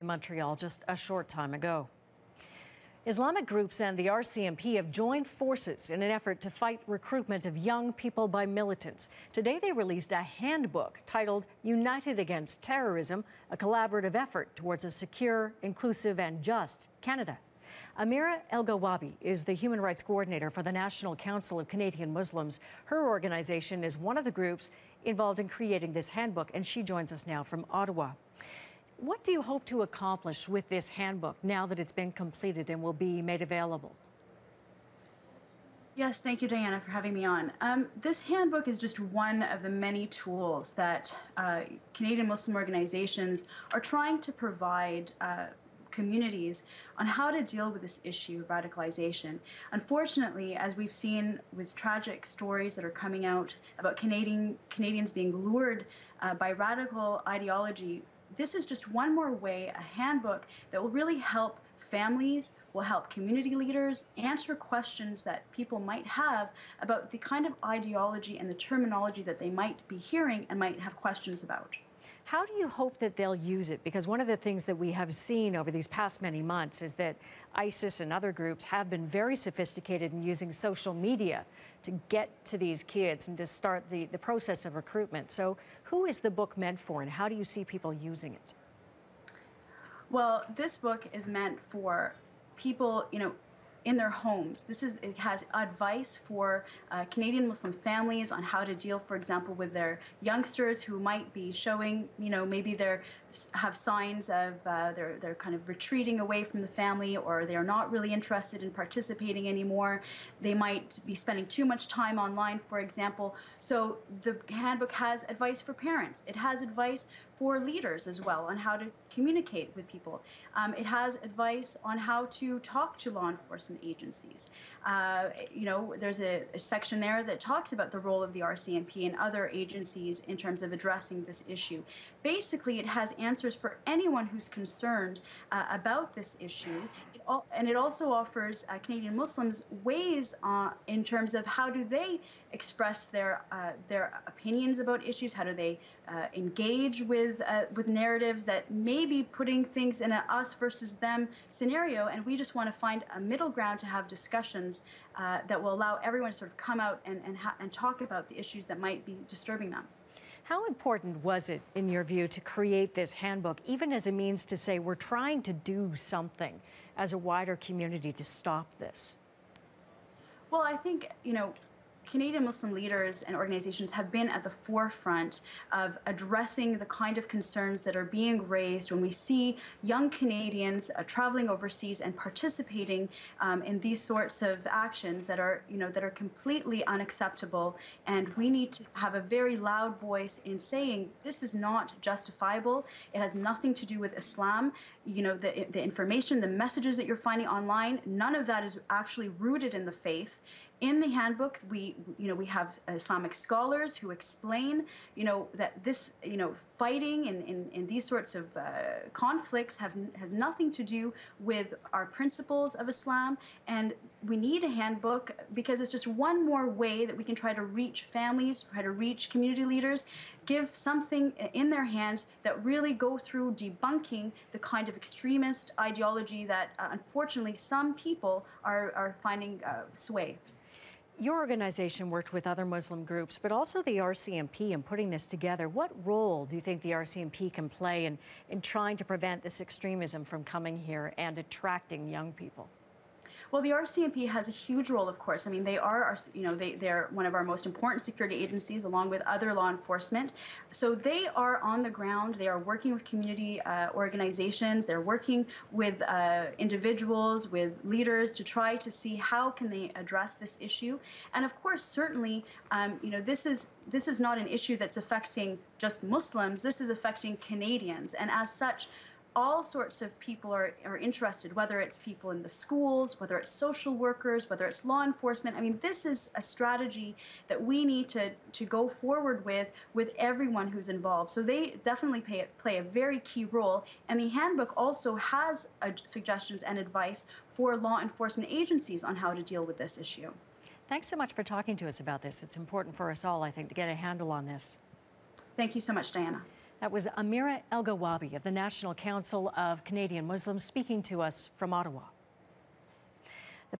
in Montreal just a short time ago. Islamic groups and the RCMP have joined forces in an effort to fight recruitment of young people by militants. Today they released a handbook titled United Against Terrorism, a collaborative effort towards a secure, inclusive and just Canada. Amira El-Gawabi is the Human Rights Coordinator for the National Council of Canadian Muslims. Her organization is one of the groups involved in creating this handbook, and she joins us now from Ottawa. What do you hope to accomplish with this handbook now that it's been completed and will be made available? Yes, thank you, Diana, for having me on. This handbook is just one of the many tools that Canadian Muslim organizations are trying to provide communities on how to deal with this issue of radicalization. Unfortunately, as we've seen with tragic stories that are coming out about Canadians being lured by radical ideology, this is just one more way, a handbook that will really help families, will help community leaders answer questions that people might have about the kind of ideology and the terminology that they might be hearing and might have questions about. How do you hope that they'll use it? Because one of the things that we have seen over these past many months is that ISIS and other groups have been very sophisticated in using social media to get to these kids and to start the process of recruitment. So who is the book meant for, and how do you see people using it? Well, this book is meant for people, in their homes. It has advice for Canadian Muslim families on how to deal, for example, with their youngsters who might be showing, maybe they have signs of they're kind of retreating away from the family, or they're not really interested in participating anymore. They might be spending too much time online, for example. So the handbook has advice for parents. It has advice for leaders as well on how to communicate with people. It has advice on how to talk to law enforcement agencies. There's a section there that talks about the role of the RCMP and other agencies in terms of addressing this issue. Basically, it has answers for anyone who's concerned about this issue. It also offers Canadian Muslims ways in terms of how do they express their opinions about issues, how do they engage with narratives that may be putting things in a us versus them scenario, and we just want to find a middle ground to have discussions that will allow everyone to sort of come out and talk about the issues that might be disturbing them. How important was it, in your view, to create this handbook, even as a means to say we're trying to do something as a wider community to stop this? Well, I think, Canadian Muslim leaders and organizations have been at the forefront of addressing the kind of concerns that are being raised when we see young Canadians traveling overseas and participating in these sorts of actions that are, that are completely unacceptable. And we need to have a very loud voice in saying this is not justifiable. It has nothing to do with Islam. The information, the messages that you're finding online, none of that is actually rooted in the faith. In the handbook, we have Islamic scholars who explain, that this, fighting in these sorts of conflicts has nothing to do with our principles of Islam. And we need a handbook because it's just one more way that we can try to reach families, try to reach community leaders, give something in their hands that really go through debunking the kind of extremist ideology that unfortunately some people are finding sway. Your organization worked with other Muslim groups, but also the RCMP in putting this together. What role do you think the RCMP can play in trying to prevent this extremism from coming here and attracting young people? Well, the RCMP has a huge role, of course. I mean, they are, they're one of our most important security agencies, along with other law enforcement. So they are on the ground. They are working with community organizations. They're working with individuals, with leaders to try to see how can they address this issue. And of course, certainly, this is not an issue that's affecting just Muslims. This is affecting Canadians, and as such, all sorts of people are interested, whether it's people in the schools, whether it's social workers, whether it's law enforcement. I mean, this is a strategy that we need to go forward with everyone who's involved. So they definitely play a very key role. And the handbook also has suggestions and advice for law enforcement agencies on how to deal with this issue. Thanks so much for talking to us about this. It's important for us all, I think, to get a handle on this. Thank you so much, Diana. That was Amira El-Gawabi of the National Council of Canadian Muslims speaking to us from Ottawa.